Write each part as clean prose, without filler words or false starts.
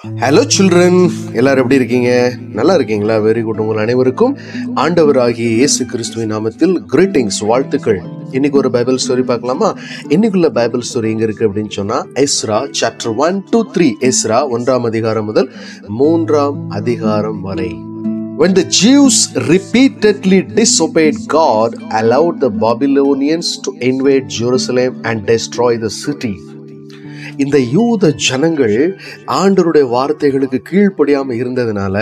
Hello children, எல்லாரும் எப்படி இருக்கீங்க? நல்லா இருக்கீங்களா? Very good. உங்கள் அனைவருக்கும் ஆண்டவராகிய இயேசு கிறிஸ்துவின் நாமத்தில் கிரீட்டிங்ஸ், வாழ்த்துக்கள். இன்னைக்கு ஒரு பைபிள் ஸ்டோரி பார்க்கலாமா? இன்னைக்குள்ள பைபிள் ஸ்டோரி எங்க இருக்கு அப்படின்னு சொன்னா, எஸ்ரா சாப்டர் 1 to 3. எஸ்ரா 1ஆம் அதிகாரம் முதல் 3ஆம் அதிகாரம் வரை. When the Jews repeatedly disobeyed God, allowed the Babylonians to invade Jerusalem and destroy the city. இந்த யூத ஜனங்கள் ஆண்டவருடைய வார்த்தைகளுக்கு கீழ்ப்படியாம இருந்ததுனால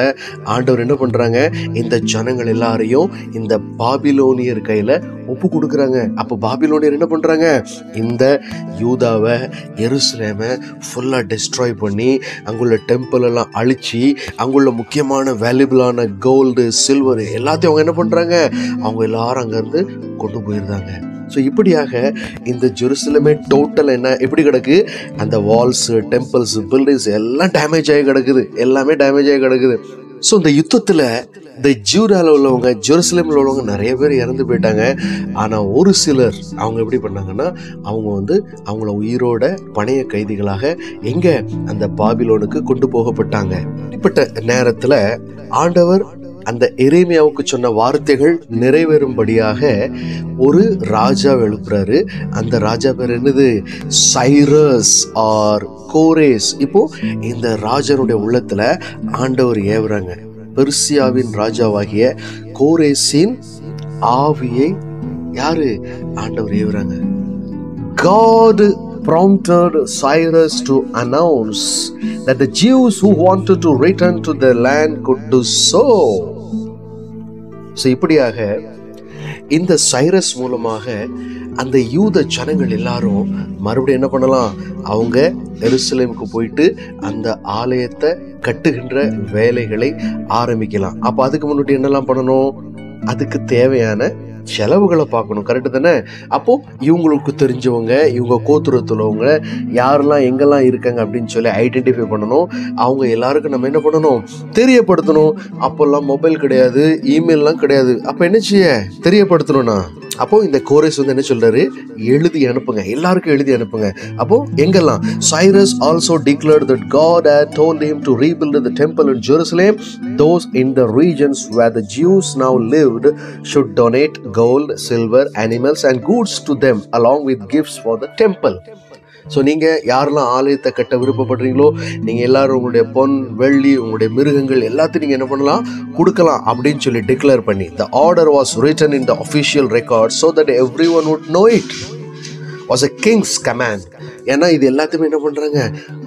ஆண்டவர் என்ன பண்றாங்க, இந்த ஜனங்கள் எல்லாரையும் இந்த பாபிலோனியர் கையில ஒப்பு கொடுக்குறாங்க. அப்போ பாபிலோனியர் என்ன பண்றாங்க, இந்த யூதாவை, எருசலேமை ஃபுல்லா டிஸ்ட்ராய் பண்ணி அங்குள்ள டெம்பிள் எல்லாம் அழிச்சு அங்குள்ள முக்கியமான வேல்யூபிளான கோல்டு, சில்வர் எல்லாத்தையும் அவங்க என்ன பண்றாங்க, அவங்க எல்லாரும் அங்கிருந்து கொண்டு போயிருந்தாங்க. ஸோ இப்படியாக இந்த ஜெருசலேமே டோட்டல் எப்படி கிடக்கு, அந்த வால்ஸ், டெம்பிள்ஸ், பில்டிங்ஸ் எல்லாம் டேமேஜ் ஆகி கிடக்குது, எல்லாமே டேமேஜ் ஆகி கிடக்குது. ஸோ இந்த யுத்தத்தில் இந்த ஜூடாவில் உள்ளவங்க, ஜெருசலேமில் உள்ளவங்க நிறைய பேர் இறந்து போயிட்டாங்க. ஆனால் ஒரு சிலர் அவங்க எப்படி பண்ணாங்கன்னா, அவங்க அவங்கள உயிரோட பணைய கைதிகளாக எங்கே, அந்த பாபிலோனுக்கு கொண்டு போகப்பட்டாங்க. இப்படிப்பட்ட நேரத்தில் ஆண்டவர் அந்த எரேமியாவுக்கு சொன்ன வார்த்தைகள் நிறைவேறும்படியாக ஒரு ராஜா எழுப்புறாரு. அந்த ராஜா பேர் என்னது, சைரஸ் ஆர் கோரேஸ். இப்போ இந்த ராஜனுடைய உள்ளத்துல ஆண்டவர் ஏவுறாங்க. பெர்சியாவின் ராஜாவாகிய கோரேஸின் ஆவியை யாரு, ஆண்டவர் ஏவுறாங்க. God prompted Cyrus to announce that the Jews who wanted to return to their land could do so. இப்படியாக இந்த சைரஸ் மூலமாக அந்த யூத ஜனங்கள் எல்லாரும் மறுபடியும் என்ன பண்ணலாம், அவங்க எருசலேமுக்கு போயிட்டு அந்த ஆலயத்தை கட்டுகின்ற வேலைகளை ஆரம்பிக்கலாம். அப்போ அதுக்கு முன்னாடி என்னெல்லாம் பண்ணணும், அதுக்கு தேவையான செலவுகளை பார்க்கணும். கரெக்டு தானே? அப்போ இவங்களுக்கு தெரிஞ்சவங்க, இவங்க கோத்துரத்துலவங்க யாரெல்லாம் எங்கெல்லாம் இருக்காங்க அப்படின்னு சொல்லி ஐடென்டிஃபை பண்ணணும். அவங்க எல்லாருக்கும் நம்ம என்ன பண்ணணும், தெரியப்படுத்தணும். அப்போல்லாம் மொபைல் கிடையாது, இமெயில்லாம் கிடையாது. அப்போ என்ன செய்ய, தெரியப்படுத்தணும்னா அப்போ இந்த கோரேஸ் என்ன சொல்றாரு, எழுதி அனுப்புங்க, எல்லாருக்கும் எழுதி அனுப்புங்க. அப்போ எங்கெல்லாம், Cyrus also declared that God had told him to rebuild the temple in Jerusalem. Those in the regions where the Jews now lived should donate gold, silver, animals and goods to them along with gifts for the temple. So நீங்கள் யாரெல்லாம் ஆலயத்தை கட்ட விருப்பப்படுறீங்களோ, நீங்கள் எல்லாரும் உங்களுடைய பொன், வெள்ளி, உங்களுடைய மிருகங்கள் எல்லாத்தையும் நீங்கள் என்ன பண்ணலாம், கொடுக்கலாம் அப்படின்னு சொல்லி டிக்ளேர் பண்ணி, the order was written in the official record so that everyone would know it. was a king's command. ஏன்னா இது எல்லாத்தையுமே என்ன பண்ணுறாங்க,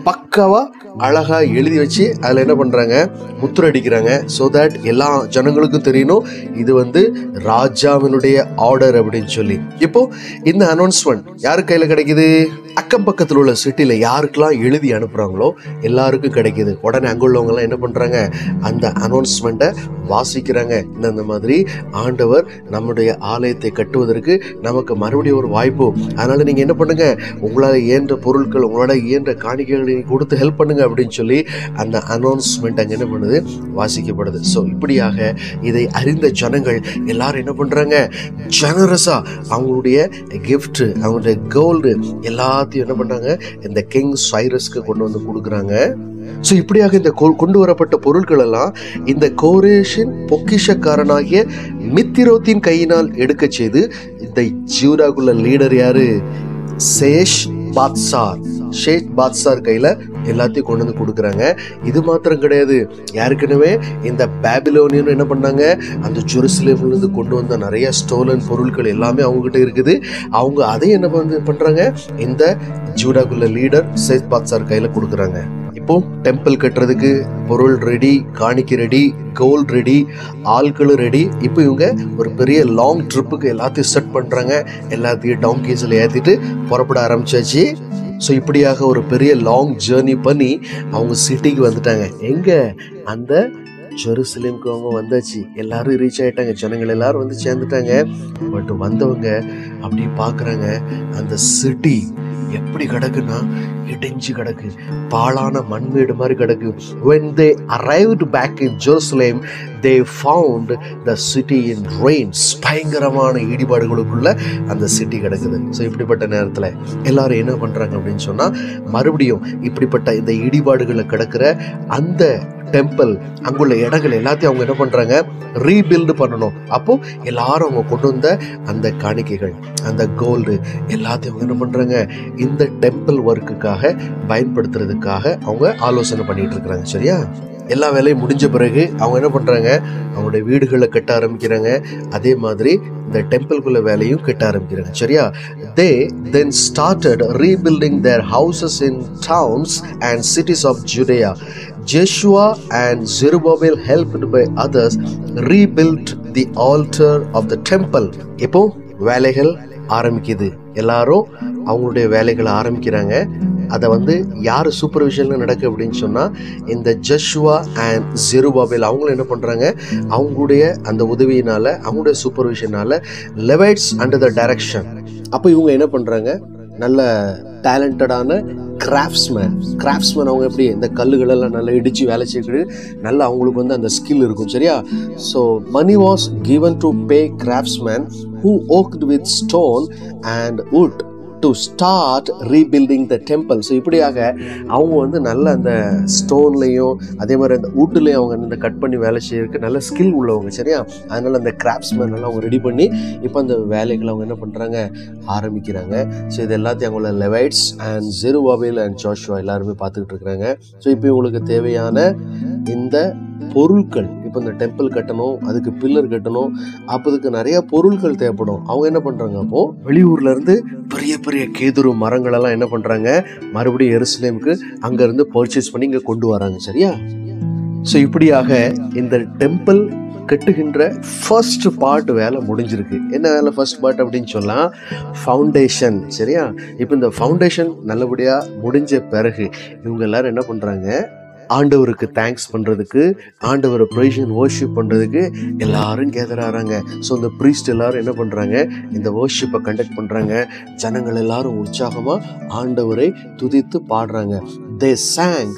பக்காவா அழகா எழுதி வச்சு அதில் என்ன பண்ணுறாங்க, முத்திரடிக்கிறாங்க. ஸோ தட் எல்லா ஜனங்களுக்கும் தெரியணும் இது ராஜாவினுடைய ஆர்டர் அப்படின்னு சொல்லி. இப்போ இந்த அனௌன்ஸ்மெண்ட் யாரு கையில கிடைக்குது, அக்கம் பக்கத்தில் உள்ள சிட்டியில் யாருக்கெல்லாம் எழுதி அனுப்புகிறாங்களோ எல்லாருக்கும் கிடைக்கிது. உடனே அங்குள்ளவங்கலாம் என்ன பண்ணுறாங்க, அந்த அனௌன்ஸ்மெண்ட்டை வாசிக்கிறாங்க. இந்த மாதிரி ஆண்டவர் நம்முடைய ஆலயத்தை கட்டுவதற்கு நமக்கு மறுபடியும் ஒரு வாய்ப்பு. அதனால் நீங்கள் என்ன பண்ணுங்க, உங்களால் இயன்ற பொருட்கள், உங்களோட இயன்ற காணிக்கைகளை கொடுத்து ஹெல்ப் பண்ணுங்க அப்படின்னு சொல்லி அந்த அனௌன்ஸ்மெண்ட் அங்கே என்ன பண்ணுது, வாசிக்கப்படுது. ஸோ இப்படியாக இதை அறிந்த ஜனங்கள் எல்லாரும் என்ன பண்ணுறாங்க, ஜெனரஸா அவங்களுடைய கிஃப்ட், அவங்களுடைய கோல்டு எல்லாத்தையும் என்ன பண்ணாங்க, இந்த கிங் சைரஸ்க்கு கொண்டு வந்து கொடுக்குறாங்க. ஸோ இப்படியாக இந்த கொண்டு வரப்பட்ட பொருட்கள் எல்லாம் இந்த கோரேஷின் பொக்கிஷக்காரனாகிய மித்திரோத்தின் கையினால் எடுக்க செய்து இந்த ஜூடாக்குள்ள லீடர் யாரு, ஷேஷ் பாத்சார் கையில எல்லாத்தையும் கொண்டு வந்து கொடுக்குறாங்க. இது மாத்திரம் கிடையாது, ஏற்கனவே இந்த பாபிலோனியன் என்ன பண்ணாங்க, அந்த ஜெருசலேம்ல இருந்து கொண்டு வந்த நிறைய ஸ்டோலன் பொருட்கள் எல்லாமே அவங்க கிட்ட இருக்குது. அவங்க அதை என்ன பண்றாங்க, இந்த ஜூடாக்குள்ள லீடர் ஷேஷ் பாத்சார் கையில கொடுக்குறாங்க. இப்போ டெம்பிள் கட்டுறதுக்கு பொருள் ரெடி, காணிக்கை ரெடி, கோல்ட் ரெடி, ஆட்களும் ரெடி. இப்போ இவங்க ஒரு பெரிய லாங் ட்ரிப்புக்கு எல்லாத்தையும் செட் பண்றாங்க. எல்லாத்தையும் டவுன்கீஸில் ஏற்றிட்டு புறப்பட ஆரம்பிச்சாச்சு. ஸோ இப்படியாக ஒரு பெரிய லாங் ஜேர்னி பண்ணி அவங்க சிட்டிக்கு வந்துட்டாங்க. எங்க, அந்த ஜெருசலேமுக்கு அவங்க வந்தாச்சு. எல்லாரும் ரீச் ஆகிட்டாங்க, ஜனங்கள் எல்லாரும் வந்து சேர்ந்துட்டாங்க. பட் வந்தவங்க அப்படி பார்க்குறாங்க, அந்த சிட்டி எப்படி கிடக்குன்னா இடிஞ்சு கிடக்கு, பாழான மண்மேடு மாதிரி கிடக்கு. when they arrived back in Jerusalem they found the city in ruins. பயங்கரமான இடிபாடுகளுக்குள்ள அந்த சிட்டி கிடக்குது. ஸோ இப்படிப்பட்ட நேரத்தில் எல்லாரும் என்ன பண்றாங்க அப்படின்னு சொன்னா, மறுபடியும் இப்படிப்பட்ட இந்த இடிபாடுகளை கிடக்கிற அந்த டெம்பிள், அங்குள்ள இடங்கள் எல்லாத்தையும் அவங்க என்ன பண்றாங்க, ரீபில்டு பண்ணணும். அப்போ எல்லாரும் அவங்க கொண்டு வந்த அந்த காணிக்கைகள், அந்த கோல்டு எல்லாத்தையும் அவங்க என்ன பண்றாங்க, இந்த டெம்பிள் ஒர்க்குக்காக பயன்படுத்துறதுக்காக அவங்க ஆலோசனை பண்ணிட்டு இருக்கிறாங்க. சரியா? எல்லா வேலையும் முடிஞ்ச பிறகு அவங்க என்ன பண்றாங்க, அவங்களுடைய வீடுகளை கட்ட ஆரம்பிக்கிறாங்க. அதே மாதிரி இந்த டெம்பிள்குள்ள வேலையும் கட்ட ஆரம்பிக்கிறாங்க. சரியா? they then started rebuilding their houses in towns and cities of Judea. Joshua and Zerubbabel, helped by others, rebuilt the altar of the temple. இப்போ வேலைகள் ஆரம்பிக்குது. எல்லாரும் அவங்களுடைய வேலைகளை ஆரம்பிக்கிறாங்க. அதை யார் சூப்பர்விஷனில் நடக்கு அப்படின்னு சொன்னால், இந்த ஜோஷுவா அண்ட் ஜெருபாபேல் அவங்களும் என்ன பண்ணுறாங்க, அவங்களுடைய அந்த உதவியினால், அவங்களுடைய சூப்பர்விஷனால், லெவைட்ஸ் அண்டர் த டைரக்ஷன். அப்போ இவங்க என்ன பண்ணுறாங்க, நல்ல டேலண்டடான கிராஃப்ட்ஸ்மேன் அவங்க எப்படி இந்த கல்லுகளெல்லாம் நல்லா இடித்து வேலை செய்யக்கூடிய நல்லா அவங்களுக்கு அந்த ஸ்கில் இருக்கும். சரியா? So money was given to pay craftsmen who worked with stone and wood to start rebuilding the temple. So இப்படியாக அவங்க நல்ல அந்த ஸ்டோன்லையும் அதே மாதிரி அந்த வுட்லையும் அவங்க இந்த கட் பண்ணி வேலை செய்யறதுக்கு நல்ல ஸ்கில் உள்ளவங்க. சரியா? அதனால அந்த கிராஃப்ட்ஸ்மேன் எல்லாம் அவங்க ரெடி பண்ணி இப்போ அந்த வேலைகளை அவங்க என்ன பண்ணுறாங்க, ஆரம்பிக்கிறாங்க. ஸோ இது எல்லாத்தையும் அவங்கள லெவைட்ஸ் அண்ட் ஜெருபாபேல் அண்ட் ஜோஷுவா எல்லாருமே பார்த்துக்கிட்டு இருக்கிறாங்க. ஸோ இப்போ இவங்களுக்கு தேவையான இந்த பொருட்கள், இப்போ இந்த டெம்பிள் கட்டணும், அதுக்கு பில்லர் கட்டணும், அப்போ அதுக்கு நிறைய பொருட்கள் தேவைப்படும். அவங்க என்ன பண்றாங்க, அப்போ வெளியூர்ல இருந்து பெரிய பெரிய கேதுரு மரங்கள் எல்லாம் என்ன பண்றாங்க, மறுபடியும் எருசலேமுக்கு அங்க இருந்து பர்ச்சேஸ் பண்ணி இங்க கொண்டு வராங்க. சரியா? ஸோ இப்படியாக இந்த டெம்பிள் கட்டுகின்ற ஃபர்ஸ்ட் பார்ட் வேலை முடிஞ்சிருக்கு. என்ன வேலை ஃபர்ஸ்ட் பார்ட் அப்படின்னு சொல்லலாம், ஃபவுண்டேஷன். சரியா? இப்போ இந்த ஃபவுண்டேஷன் நல்லபடியா முடிஞ்ச பிறகு இவங்க எல்லாரும் என்ன பண்றாங்க, ஆண்டவருக்கு தேங்க்ஸ் பண்ணுறதுக்கு, ஆண்டவரை ப்ரைஸ் அண்ட் வர்ஷிப் பண்ணுறதுக்கு எல்லாரும் கேதர் ஆகிறாங்க. ஸோ இந்த ப்ரீஸ்ட் எல்லாரும் என்ன பண்ணுறாங்க, இந்த வர்ஷிப்பை கண்டக்ட் பண்ணுறாங்க. ஜனங்கள் எல்லாரும் உற்சாகமாக ஆண்டவரை துதித்து பாடுறாங்க. They sang,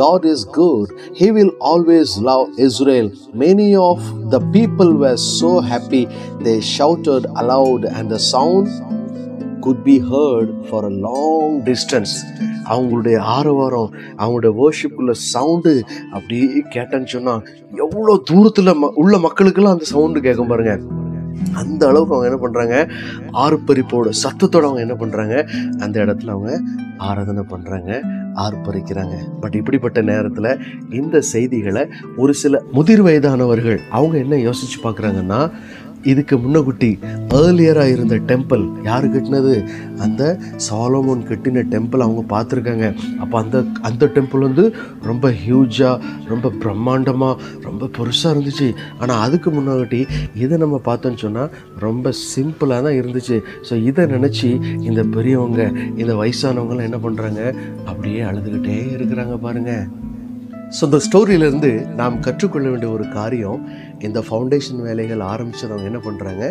God is good, He will always love Israel. Many of the people were so happy, they shouted aloud and the sound could be heard for a long distance. அவங்களுடைய ஆரவாரம், அவங்களுடைய வர்ஷிப்புள்ள சவுண்டு அப்படியே கேட்டேன்னு சொன்னால் எவ்வளோ தூரத்தில் உள்ள மக்களுக்கெல்லாம் அந்த சவுண்டு கேட்கும் பாருங்க. அந்த அளவுக்கு அவங்க என்ன பண்ணுறாங்க, ஆர்ப்பரிப்போட சத்தத்தோடு அவங்க என்ன பண்ணுறாங்க, அந்த இடத்துல அவங்க ஆராதனை பண்ணுறாங்க, ஆர்ப்பரிக்கிறாங்க. பட் இப்படிப்பட்ட நேரத்தில் இந்த செய்திகளை ஒரு சில முதிர் வயதானவர்கள் அவங்க என்ன யோசிச்சு பார்க்குறாங்கன்னா, இதுக்கு முன்னகுட்டி ஏர்லியராக இருந்த டெம்பிள் யார் கட்டினது, அந்த சாலமோன் கட்டின டெம்பிள் அவங்க பார்த்துருக்காங்க. அப்போ அந்த டெம்பிள் ரொம்ப ஹியூஜாக, ரொம்ப பிரம்மாண்டமாக, ரொம்ப பெருசாக இருந்துச்சு. ஆனால் அதுக்கு முன்னாடி இதை நம்ம பார்த்தோன்னு சொன்னால் ரொம்ப சிம்பிளாக தான் இருந்துச்சு. ஸோ இதை நினச்சி இந்த பெரியவங்க, இந்த வயசானவங்களாம் என்ன பண்ணுறாங்க, அப்படியே அழுதுகிட்டே இருக்கிறாங்க பாருங்கள். ஸோ இந்த ஸ்டோரியிலேருந்து நாம் கற்றுக்கொள்ள வேண்டிய ஒரு காரியம், இந்த ஃபவுண்டேஷன் வேலைகள் ஆரம்பித்தவங்க என்ன பண்ணுறாங்க,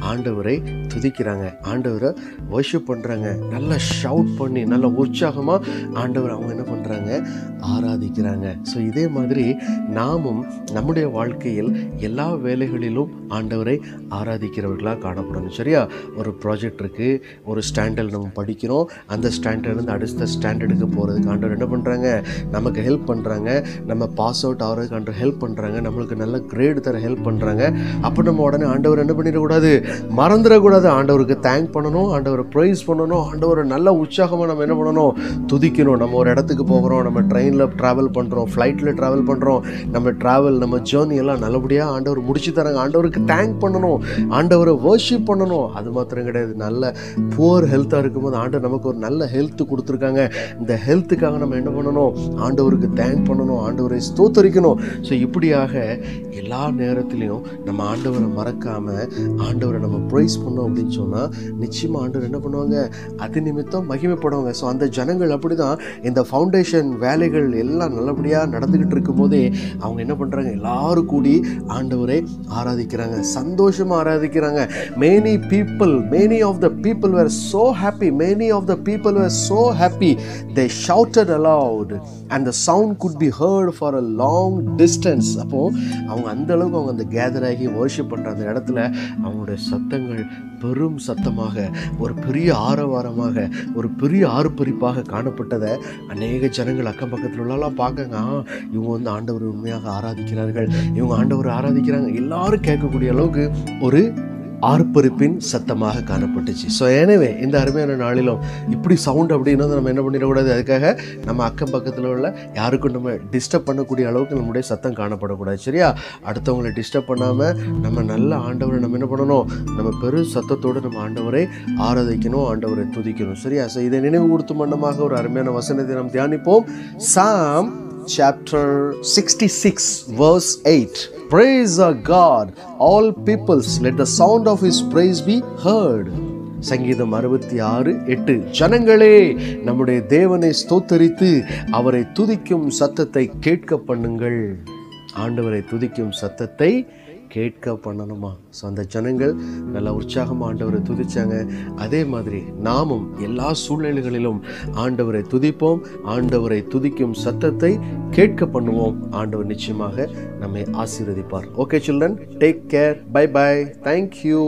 ஆண்டவரை துதிக்கிறாங்க, ஆண்டவரை வர்ஷிப் பண்ணுறாங்க, நல்லா ஷவுட் பண்ணி நல்லா உற்சாகமாக ஆண்டவர் அவங்க என்ன பண்ணுறாங்க, ஆராதிக்கிறாங்க. ஸோ இதே மாதிரி நாமும் நம்முடைய வாழ்க்கையில் எல்லா வேலைகளிலும் ஆண்டவரை ஆராதிக்கிறவர்களாக காணப்படணும். சரியா? ஒரு ப்ராஜெக்ட் இருக்குது, ஒரு ஸ்டாண்டர்ட் நம்ம படிக்கிறோம், அந்த ஸ்டாண்டர்ட்லேருந்து அடுத்த ஸ்டாண்டர்டுக்கு போகிறதுக்கு ஆண்டவர் என்ன பண்ணுறாங்க, நமக்கு ஹெல்ப் பண்ணுறாங்க. நம்ம பாஸ் அவுட் ஆகிறதுக்கு ஆண்டவர் ஹெல்ப் பண்ணுறாங்க, நம்மளுக்கு நல்ல கிரேடு தர ஹெல்ப் பண்ணுறாங்க. அப்போ நம்ம உடனே ஆண்டவர் என்ன பண்ணிடக்கூடாது, மறந்துடக்கூடாது. ஆண்டவருக்கு தேங்க் பண்ணணும், ஆண்டவரை ப்ரைஸ் பண்ணணும், ஆண்டவரை நல்ல உற்சாகமாக நம்ம என்ன பண்ணணும், துதிக்கணும். நம்ம ஒரு இடத்துக்கு போகிறோம், நம்ம ட்ரெயினில் ட்ராவல் பண்ணுறோம், ஃப்ளைட்டில் ட்ராவல் பண்ணுறோம், நம்ம ஜேர்னி எல்லாம் நல்லபடியாக ஆண்டவர் முடிச்சு தராங்க. ஆண்டவருக்கு தேங்க் பண்ணணும், ஆண்டவரை வர்ஷிப் பண்ணணும். அது மாத்திரம் கிடையாது, நல்ல புவர் ஹெல்த்தாக இருக்கும்போது ஆண்டவர் நமக்கு ஒரு நல்ல ஹெல்த் கொடுத்துருக்காங்க. இந்த ஹெல்த்துக்காக நம்ம என்ன பண்ணணும், ஆண்டவருக்கு தேங்க் பண்ணணும், ஆண்டவரை ஸ்தோத்தரிக்கணும். ஸோ இப்படியாக எல்லா நேரம் நேரத்திலையும் நம்ம ஆண்டவரை மறக்காம ஆண்டவரை நம்ம ப்ரைஸ் பண்ணோம் அப்படின்னு சொன்னால் நிச்சயமாக ஆண்டவர் என்ன பண்ணுவாங்க, அது நிமித்தம் மகிமைப்படுவாங்க. ஸோ அந்த ஜனங்கள் அப்படி தான் இந்த ஃபவுண்டேஷன் வேலைகள் எல்லாம் நல்லபடியாக நடந்துக்கிட்டு இருக்கும்போதே அவங்க என்ன பண்ணுறாங்க, எல்லாரும் கூடி ஆண்டவரை ஆராதிக்கிறாங்க, சந்தோஷமாக ஆராதிக்கிறாங்க. Many of the people were so happy. Many of the people were so happy. They shouted aloud and the sound could be heard for a long distance. அப்போ அவங்க அந்த அளவுக்கு அவங்க அந்த கேதர் ஆகி வர்ஷிப் பண்ணுற அந்த இடத்துல அவங்களுடைய சத்தங்கள் பெரும் சத்தமாக, ஒரு பெரிய ஆரவாரமாக, ஒரு பெரிய ஆர்ப்பரிப்பாக காணப்பட்டதை அநேக ஜனங்கள் அக்கம் பக்கத்தில் உள்ளலாம் பார்க்கங்க. இவங்க வந்து ஆண்டவர் உண்மையாக ஆராதிக்கிறார்கள், இவங்க ஆண்டவர் ஆராதிக்கிறாங்க, எல்லாரும் கேட்கக்கூடிய அளவுக்கு ஒரு ஆர்ப்பரிப்பின் சத்தமாக காணப்பட்டுச்சு. ஸோ எனவே இந்த அருமையான நாளிலும் இப்படி சவுண்ட் அப்படின்னா நம்ம என்ன பண்ணிடக்கூடாது, அதுக்காக நம்ம அக்கம் பக்கத்தில் உள்ள யாருக்கும் நம்ம டிஸ்டர்ப் பண்ணக்கூடிய அளவுக்கு நம்முடைய சத்தம் காணப்படக்கூடாது. சரியா? அடுத்தவங்களை டிஸ்டர்ப் பண்ணாமல் நம்ம நல்ல ஆண்டவரை நம்ம என்ன பண்ணணும், நம்ம பெரும் சத்தத்தோடு நம்ம ஆண்டவரை ஆராதிக்கணும், ஆண்டவரை துதிக்கணும். சரியா? ஸோ இதை நினைவு கூர்த்தும் வண்ணமாக ஒரு அருமையான வசனத்தை நாம் தியானிப்போம். Psalm chapter 66 verse 8. Praise our God, all peoples, let the sound of his praise be heard. சங்கீதம் 66:8. ஜனங்களே, நம்முடைய தேவனை ஸ்தோத்தரித்து அவரை துதிக்கும் சத்தத்தை கேட்க பண்ணுங்கள். ஆண்டவரை துதிக்கும் சத்தத்தை கேட்க பண்ணணுமா? ஸோ அந்த ஜனங்கள் நல்லா உற்சாகமாக ஆண்டவரை துதிச்சாங்க. அதே மாதிரி நாமும் எல்லா சூழ்நிலைகளிலும் ஆண்டவரை துதிப்போம், ஆண்டவரை துதிக்கும் சத்தத்தை கேட்க பண்ணுவோம். ஆண்டவர் நிச்சயமாக நம்மை ஆசீர்வதிப்பார். Okay children, take care, bye bye, thank you.